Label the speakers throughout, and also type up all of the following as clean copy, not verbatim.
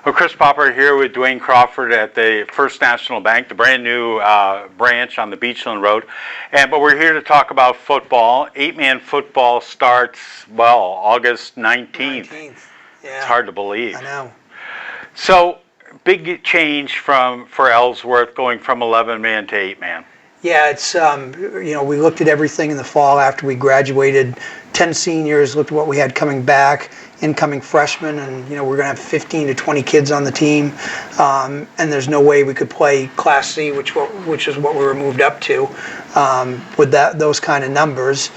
Speaker 1: Well, Chris Popper here with Duane Crawford at the First National Bank, the brand new branch on the Beachland Road. But we're here to talk about football. 8-man football starts, well, August 19th. Yeah. It's hard to believe.
Speaker 2: I know.
Speaker 1: So, big change for Ellsworth going from 11-man to 8-man.
Speaker 2: Yeah, it's, we looked at everything in the fall after we graduated. 10 seniors, looked at what we had coming back, incoming freshmen, and, we're going to have 15 to 20 kids on the team. And there's no way we could play Class C, which is what we were moved up to, with those kind of numbers.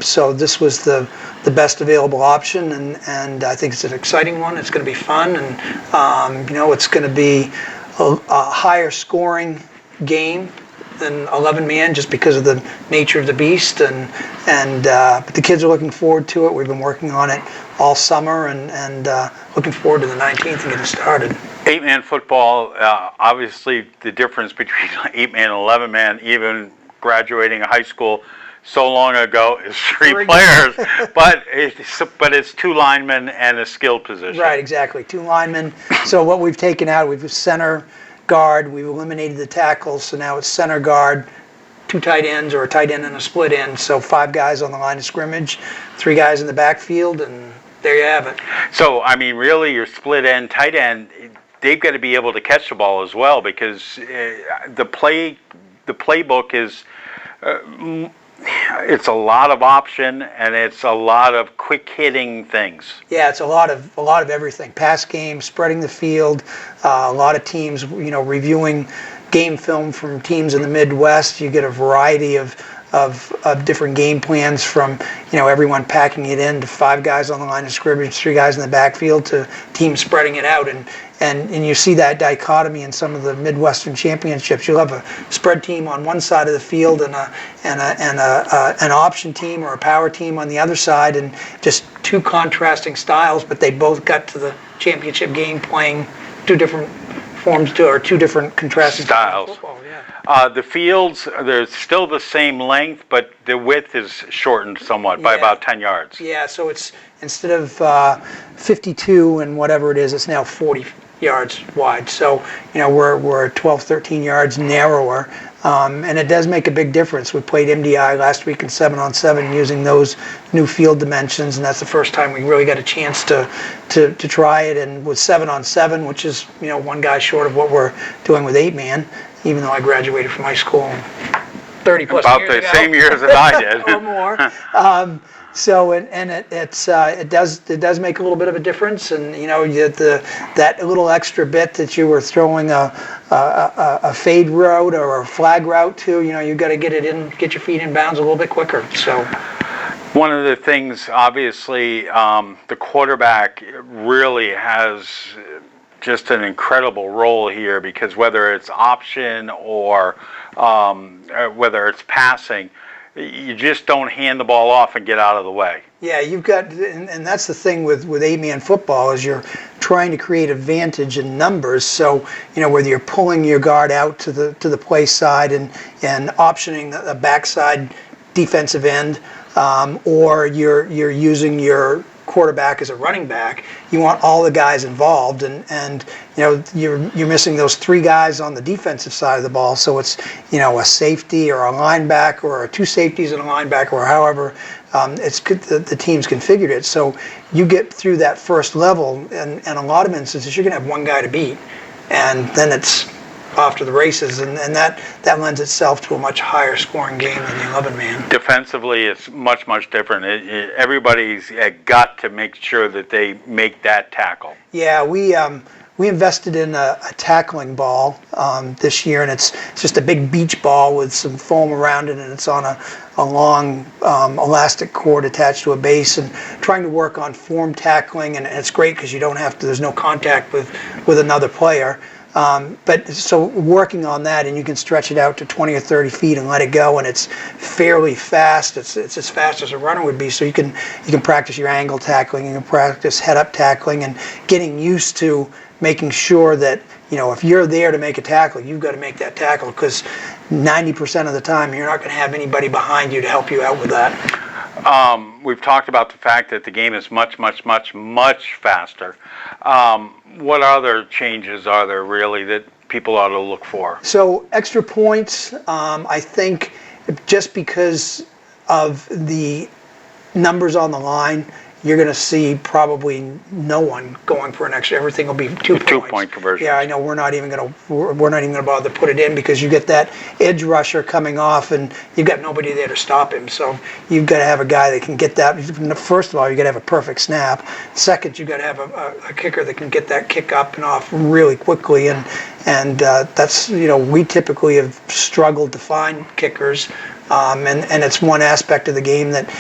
Speaker 2: So this was the best available option, and I think it's an exciting one. It's going to be fun, and, it's going to be a higher scoring game than 11-man just because of the nature of the beast, but the kids are looking forward to it. We've been working on it all summer, and looking forward to the 19th and getting started.
Speaker 1: 8-man football, obviously the difference between 8-man and 11-man, even graduating high school so long ago, is three players, but it's 2 linemen and a skilled position.
Speaker 2: Right, exactly, 2 linemen. So what we've taken out, we've center, guard, we've eliminated the tackles, so now it's center, guard, 2 tight ends, or a tight end and a split end. So 5 guys on the line of scrimmage, 3 guys in the backfield, and there you have it.
Speaker 1: So, really, your split end, tight end, they've got to be able to catch the ball as well, because the playbook is it's a lot of option, and it's a lot of quick hitting things.
Speaker 2: Yeah, it's a lot of everything. Pass game, spreading the field, a lot of teams, reviewing game film from teams in the Midwest. You get a variety of different game plans, from everyone packing it in to 5 guys on the line of scrimmage, 3 guys in the backfield, to teams spreading it out, and you see that dichotomy in some of the Midwestern championships. You'll have a spread team on one side of the field and an option team or a power team on the other side, and just 2 contrasting styles, but they both got to the championship game playing 2 different forms or 2 different contrasting
Speaker 1: styles.
Speaker 2: Football, yeah.
Speaker 1: The fields, they're still the same length, but the width is shortened somewhat by about 10 yards.
Speaker 2: Yeah, so it's, instead of 52 and whatever it is, it's now 40 yards wide. So, we're 12, 13 yards narrower, and it does make a big difference. We played MDI last week in 7-on-7 using those new field dimensions, and that's the first time we really got a chance to try it. And with 7-on-7, which is 1 guy short of what we're doing with 8-man, even though I graduated from high school 30 plus
Speaker 1: about
Speaker 2: years
Speaker 1: the
Speaker 2: ago.
Speaker 1: Same years as I did,
Speaker 2: or more. So it does make a little bit of a difference, and that little extra bit that you were throwing a fade route or a flag route to, you got to get it in, get your feet in bounds a little bit quicker. So
Speaker 1: one of the things, obviously, the quarterback really has just an incredible role here, because whether it's option or whether it's passing, you just don't hand the ball off and get out of the way.
Speaker 2: Yeah, you've got, and that's the thing with 8-man football, is you're trying to create advantage in numbers. So, whether you're pulling your guard out to the play side and optioning the backside defensive end, or you're using your quarterback as a running back, you want all the guys involved, and you're missing those 3 guys on the defensive side of the ball. So it's a safety or a linebacker or 2 safeties and a linebacker, or however the team's configured it. So you get through that first level, and a lot of instances you're going to have 1 guy to beat, and then it's off to the races, and that lends itself to a much higher scoring game than the 11-man.
Speaker 1: Defensively, it's much different. Everybody's got to make sure that they make that tackle.
Speaker 2: Yeah, we invested in a tackling ball this year, and it's just a big beach ball with some foam around it, and it's on a long elastic cord attached to a base, and trying to work on form tackling, and it's great because you don't have to, there's no contact with another player. But so working on that, and you can stretch it out to 20 or 30 feet and let it go, and it's fairly fast. It's as fast as a runner would be. So you can practice your angle tackling, you can practice head-up tackling, and getting used to making sure that if you're there to make a tackle, you've got to make that tackle, because 90% of the time you're not going to have anybody behind you to help you out with that.
Speaker 1: We've talked about the fact that the game is much, much, much, much faster. What other changes are there really that people ought to look for?
Speaker 2: So extra points, I think just because of the numbers on the line, you're going to see probably no one going for an extra. Everything will be 2 points.
Speaker 1: 2-point conversion.
Speaker 2: Yeah, I know we're not even going to bother to put it in because you get that edge rusher coming off and you've got nobody there to stop him. So you've got to have a guy that can get that. First of all, you got to have a perfect snap. Second, you got to have a kicker that can get that kick up and off really quickly. And that's, we typically have struggled to find kickers. And it's one aspect of the game that,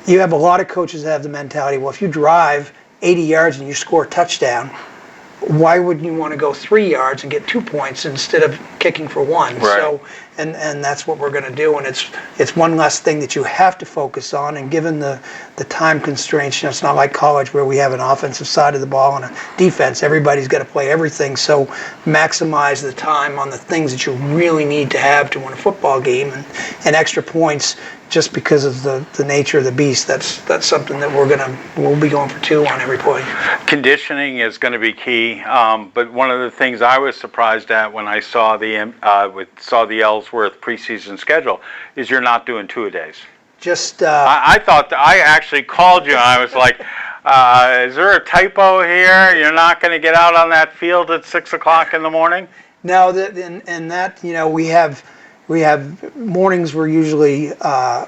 Speaker 2: you have a lot of coaches that have the mentality, well, if you drive 80 yards and you score a touchdown, why wouldn't you want to go 3 yards and get 2 points instead of kicking for one?
Speaker 1: Right.
Speaker 2: So, and that's what we're going to do, and it's one less thing that you have to focus on. And given the time constraints, it's not like college where we have an offensive side of the ball and a defense. Everybody's got to play everything. So maximize the time on the things that you really need to have to win a football game, and extra points. Just because of the nature of the beast, that's something that we'll be going for 2 on every play.
Speaker 1: Conditioning is going to be key, but one of the things I was surprised at when I saw the Ellsworth preseason schedule is you're not doing 2-a-days.
Speaker 2: Just
Speaker 1: I thought I actually called you and I was like, is there a typo here? You're not going to get out on that field at 6 o'clock in the morning?
Speaker 2: No, we have mornings were usually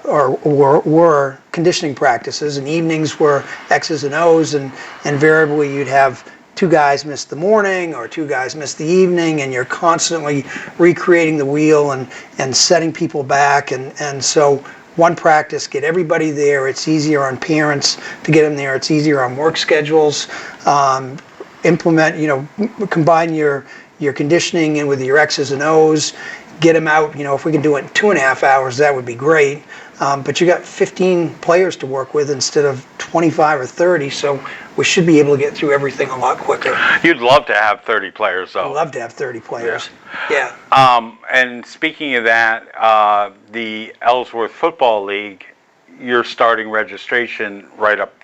Speaker 2: were conditioning practices, and evenings were X's and O's, and invariably you'd have 2 guys miss the morning or 2 guys miss the evening, and you're constantly recreating the wheel and setting people back, and so one practice, get everybody there. It's easier on parents to get them there. It's easier on work schedules. Implement, combine your conditioning in with your X's and O's. Get them out, if we can do it in 2.5 hours, that would be great. But you got 15 players to work with instead of 25 or 30, so we should be able to get through everything a lot quicker.
Speaker 1: You'd love to have 30 players, though.
Speaker 2: I'd love to have 30 players. Yeah.
Speaker 1: And speaking of that, the Ellsworth Football League, you're starting registration right up,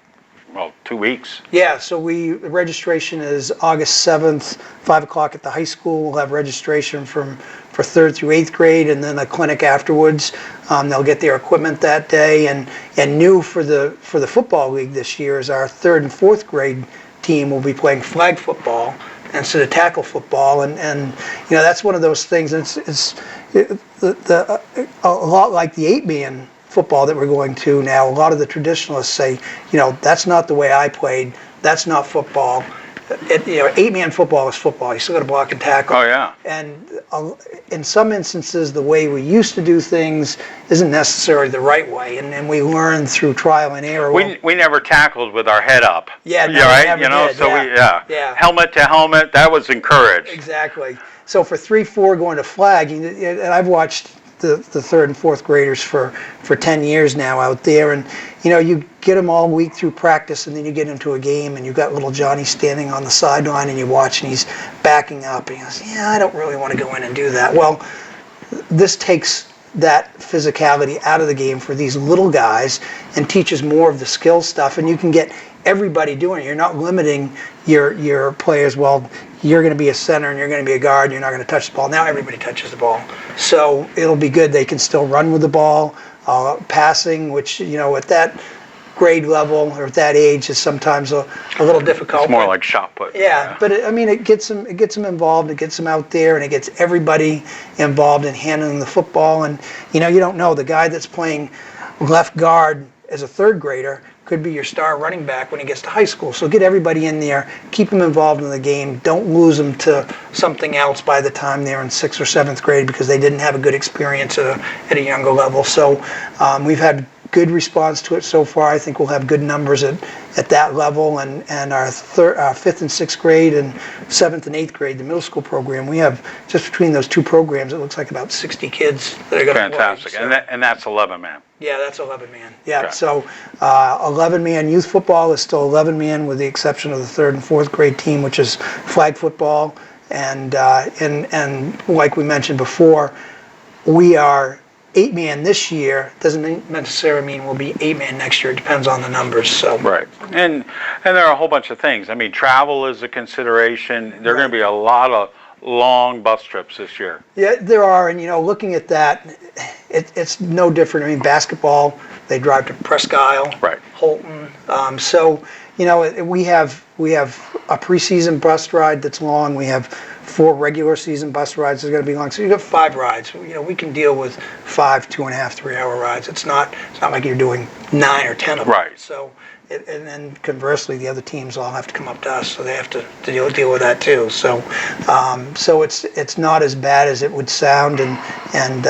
Speaker 1: 2 weeks.
Speaker 2: Yeah, so registration is August 7th, 5 o'clock at the high school. We'll have registration for 3rd through 8th grade, and then a clinic afterwards. They'll get their equipment that day. And new for the football league this year is our 3rd and 4th grade team will be playing flag football instead of tackle football. And that's one of those things. It's a lot like the 8-man football that we're going to now. A lot of the traditionalists say, that's not the way I played. That's not football. 8-man football is football. You still got to block and tackle.
Speaker 1: Oh yeah.
Speaker 2: And in some instances, the way we used to do things isn't necessarily the right way, and we learn through trial and error.
Speaker 1: We never tackled with our head up.
Speaker 2: Yeah, no,
Speaker 1: right.
Speaker 2: We never did.
Speaker 1: So
Speaker 2: yeah.
Speaker 1: Helmet to helmet. That was encouraged.
Speaker 2: Exactly. So for 3-4 going to flag, and I've watched the 3rd and 4th graders for 10 years now out there, and you get them all week through practice, and then you get into a game and you've got little Johnny standing on the sideline and you watch and he's backing up and he goes, I don't really want to go in and do that. Well, this takes that physicality out of the game for these little guys and teaches more of the skill stuff, and you can get everybody doing it. You're not limiting your players. Well, you're going to be a center and you're going to be a guard and you're not going to touch the ball. Now everybody touches the ball. So it'll be good. They can still run with the ball. Passing, which, at that grade level or at that age is sometimes a little difficult.
Speaker 1: It's more like shot put.
Speaker 2: Yeah, but it gets them involved. It gets them out there, and it gets everybody involved in handling the football. And, you don't know. The guy that's playing left guard as a 3rd grader could be your star running back when he gets to high school. So get everybody in there, keep them involved in the game. Don't lose them to something else by the time they're in 6th or 7th grade because they didn't have a good experience at a younger level. So we've had good response to it so far. I think we'll have good numbers at that level, and our 5th and 6th grade and 7th and 8th grade, the middle school program, we have just between those 2 programs, it looks like about 60 kids that are going to play.
Speaker 1: Fantastic.
Speaker 2: So.
Speaker 1: And that's 11-man.
Speaker 2: Yeah, that's 11-man. Yeah,
Speaker 1: okay.
Speaker 2: So 11-man youth football is still 11-man with the exception of the 3rd and 4th grade team, which is flag football. And like we mentioned before, we are 8-man this year doesn't necessarily mean we'll be 8-man next year. It depends on the numbers. So
Speaker 1: right, and there are a whole bunch of things. I mean, travel is a consideration. There are going to be a lot of long bus trips this year.
Speaker 2: Yeah, there are, and looking at that, it's no different. I mean, basketball, they drive to Presque Isle,
Speaker 1: Right.
Speaker 2: Holton. So we have a preseason bus ride that's long. We have 4 regular season bus rides that are going to be long. So you have 5 rides. We can deal with 5 2.5, 3-hour rides. It's not like you're doing 9 or 10 of them.
Speaker 1: Right.
Speaker 2: So. And then conversely, the other teams all have to come up to us, so they have to deal with that too. So, it's not as bad as it would sound, and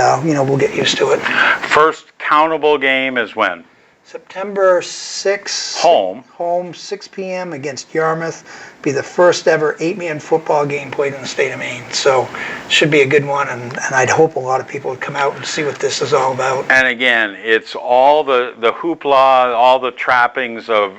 Speaker 2: we'll get used to it.
Speaker 1: First countable game is when?
Speaker 2: September 6th. Home, 6 p.m. against Yarmouth. Be the first ever 8-man football game played in the state of Maine. So, should be a good one, and I'd hope a lot of people would come out and see what this is all about.
Speaker 1: And again, it's all the hoopla, all the trappings of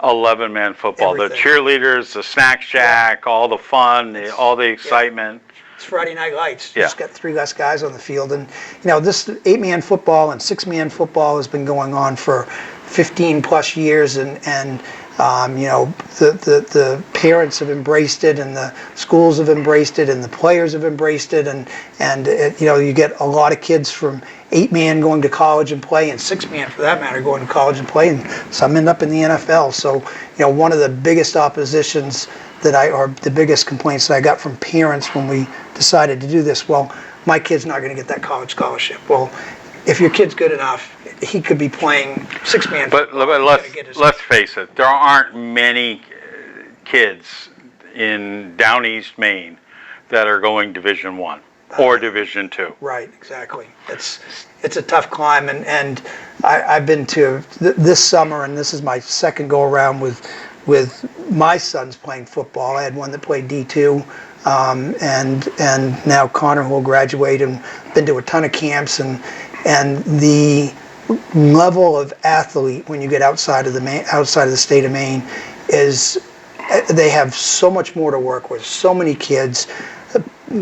Speaker 1: 11-man football.
Speaker 2: Everything.
Speaker 1: The cheerleaders, the snack shack, all the fun, all the excitement.
Speaker 2: It's Friday Night Lights.
Speaker 1: Yeah.
Speaker 2: Just got 3 less guys on the field. And, this 8-man football and 6-man football has been going on for 15 plus years. And the parents have embraced it, and the schools have embraced it, and the players have embraced it. And you get a lot of kids from 8-man going to college and play, and 6-man for that matter going to college and play, and some end up in the NFL. So, one of the biggest oppositions or the biggest complaints that I got from parents when we decided to do this, well, my kid's not going to get that college scholarship. Well, if your kid's good enough, he could be playing 6-man.
Speaker 1: But let's face it, there aren't many kids in down east Maine that are going Division I or Division II.
Speaker 2: Right, exactly. It's a tough climb, and I've been to this summer, and this is my second go around with my sons playing football. I had one that played D2, and now Connor will graduate, and been to a ton of camps, and the level of athlete when you get outside of the state of Maine is they have so much more to work with. So many kids,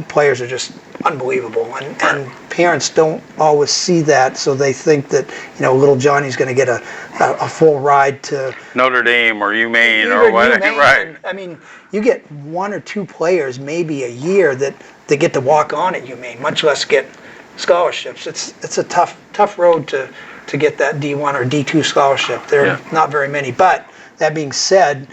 Speaker 2: players are just unbelievable, and parents don't always see that, so they think that little Johnny's going to get a full ride to
Speaker 1: Notre Dame or UMaine or whatever. Right.
Speaker 2: I mean, you get 1 or 2 players maybe a year that they get to walk on at UMaine, much less get scholarships. It's a tough road to get that D1 or D2 scholarship. There are not very many. But that being said,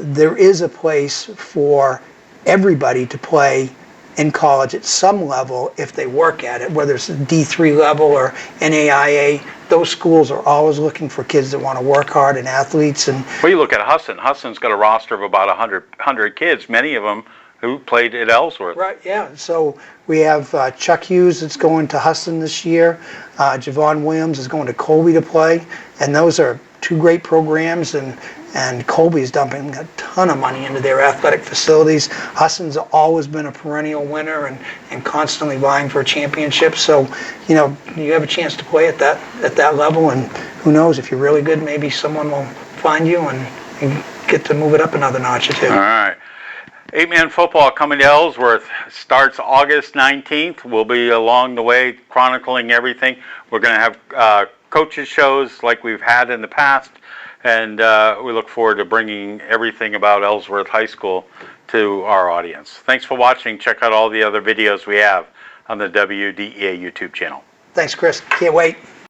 Speaker 2: there is a place for everybody to play in college at some level if they work at it, whether it's D3 level or NAIA. Those schools are always looking for kids that want to work hard and athletes. And
Speaker 1: well, you look at Husson. Husson's got a roster of about 100 kids, many of them who played at Ellsworth.
Speaker 2: Right, yeah. So we have Chuck Hughes that's going to Husson this year. Javon Williams is going to Colby to play. And those are 2 great programs, and Colby is dumping a ton of money into their athletic facilities. Husson's always been a perennial winner and constantly vying for a championship. So, you have a chance to play at that level, and who knows, if you're really good, maybe someone will find you and get to move it up another notch or 2.
Speaker 1: All right. 8-man football coming to Ellsworth starts August 19th. We'll be along the way chronicling everything. We're going to have coaches shows like we've had in the past, and we look forward to bringing everything about Ellsworth High School to our audience. Thanks for watching. Check out all the other videos we have on the WDEA YouTube channel.
Speaker 2: Thanks, Chris. Can't wait.